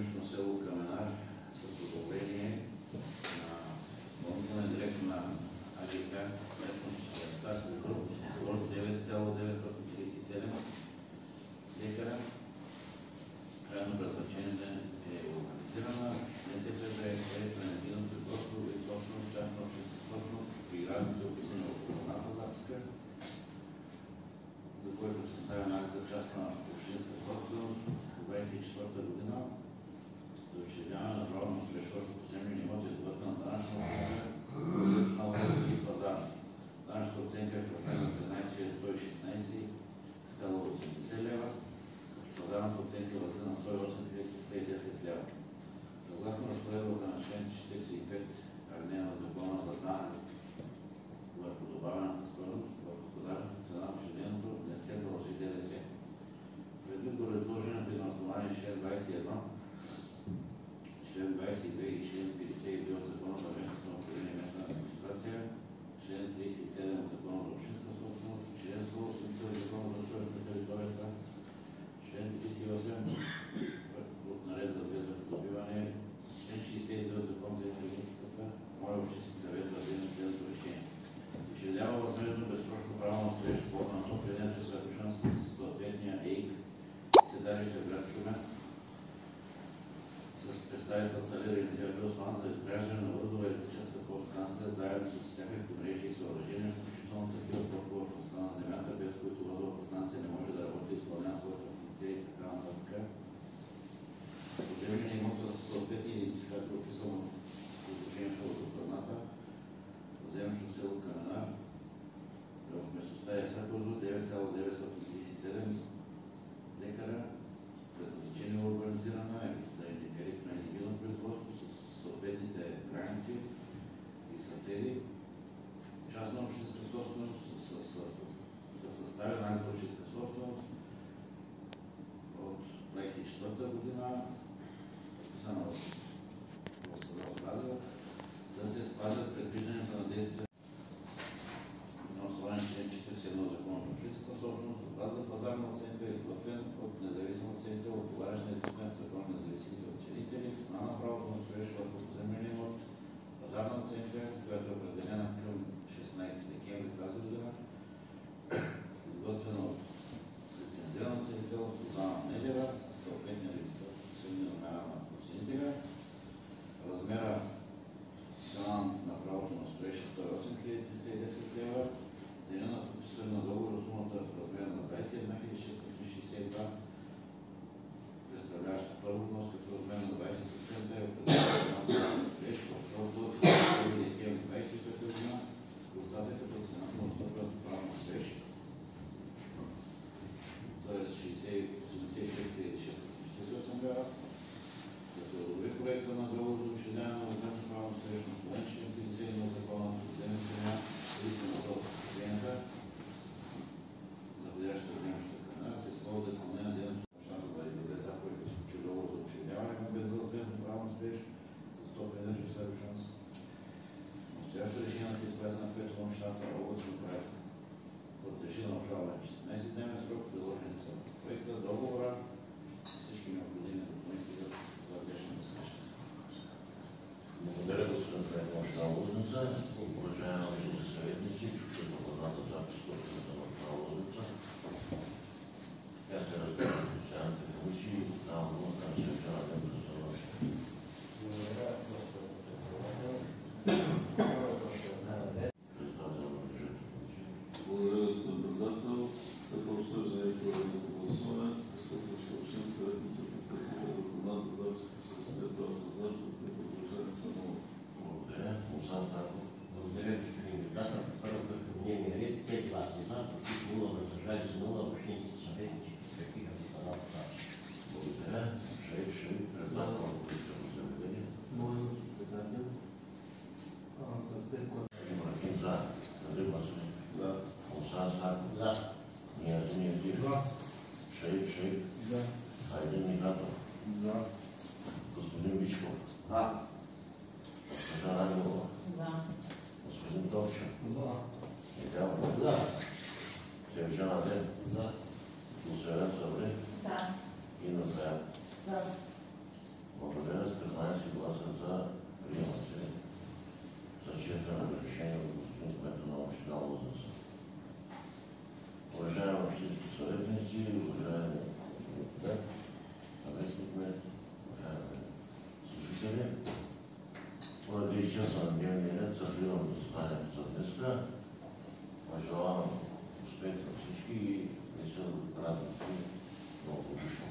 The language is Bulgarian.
землищно село Каменар с одобрение на изпълнителния директор на АГК Саков 9,937 декара. Крайно предназначението е организирана. НТП е пренебрегнато производство и собствено частна общинска собственост при граници, описани в околната записка, за което се съставя акт за частна общинска собственост в 24-та година за учредяване на право на строеж върху поземлени имоти, изготвена данъчна оценка на логови и пазар. Данъчната оценка е в размер на 13 116 80 лева, пазарната оценка възлиза на 108 110 лева. Съгласно разпоредбата на член 45 алинея на Закона за данък върху добавената стойност, върху пазарната цена на учредението не се дължи ДДС. Предвид до разложението и на основание член 21, член 22 и член 52 от Закона за местно самоуправление и местна администрация, член 37 от Закона за общинска собственост, член 180 от Закона за устройство на територията, член 38 от наредба за придобиване, член 62 от Закона за енергетиката, моля общински съвет да вземе следното решение. Учредява възмездно безсрочно право на строеж в хода на определен съвършен с съответния ЕИК седалище в град Шумен с представител Салер и Незирател Слан за изграждане на възлова електрическа подстанция заедно с всякакви мрежи и съоръжения, включително такива толкова в областта на земята, без които възловата станция не може да работи и изпълнява своята функция и така нататък. Поземленият имот с съответния идентификатор, описан в изложението от страната, землищно село Каменар, в местността Сакозо 9,937 декара, предназначение урбанизирана за енергийно производство с съответните граници и съседи, частна общинска собственост с съставен акт за общинска собственост от 24-та година, подписана в съда отказа, да се спазят предвижданията на действия на основание член 41 от Закона за общинска собственост. Доклад за пазарна оценка е изготвен от независим оценител, отговарящ на изискването за Закона на независимите оценители, цена на правото на строеж върху поземления имот, пазарна оценка, която е определена към 16 декември тази година, изготвена от лицензиран оценител Сузана Недева, съответния лицензиран на оценителя. Размера цена на правото на строеж е 108 310 лева. Деня на подписване на договор сумата в размер на 21 662, представляваща първо вноска в размер на 20% е определена на строеж в срок до 1 декември 25 година. Остатъкът от цената на отстъпването право на строеж, т.е. 86 648 лева. Да се одобри проекта на договор за учредяване на възмездно право на строеж на основание член 51 от Закона за поземлена земя и цената от клиента, находящ се в землищата Каменар, се използва за изпълнение на дейност на да издаде заповед да сключи договор за учредяване на безвъзмездно право на строеж за 150 съвършенство. Настоящото решение се изпрати на кмета на общината областен проект. Подлежи на обжалване 14-дневен срок, приложени са проекта, договора, всички необходими документи за днешната среща. Благодаря, господин Кмет на община Лозница. Уважаеми общински съветници, чухте докладната запис от кмета на община Лозница. Тя се разбира в постоянните функции и давам думата на Свещена ден за становище. Благодаря, господин председател. Благодаря, господин председател. След обсъждане и проведеното гласуване, присъстващите общински съветници подкрепиха докладната записка с 5 гласа за, въздържали се 0. Благодаря. Мусан Стаков. Благодаря, господин председател. Първо като дневния ред, 5 гласа за, против 0, въздържали се 0, общинските съветници подкрепиха докладната записка. Благодаря. Шейх, председател на Комисията по земеделие. Благодаря, господин председател. С 5 гласа. Ибрахим за. Надир Василев. Да. Мусан Стаков. За. Ниязин Язир. Шейх. Да. Айдин Мигатов. Да. Господин Вичков. Да. Госпожа Рангова. Да. Господин Топчев. Да. Недяло. За. Свещена ден. За. Мусерен Саври. Да. И Назаят. Да. 13 гласа за приема се зачетеното решение от господин кмета на община Лозница. Уважаеми общински съветници, уважаеми кмет, заместник кмет, уважаеми служители, поради изчерпан дневния ред закривам заседанието за днеска. Пожелавам успех на всички и весел празници, много годишни.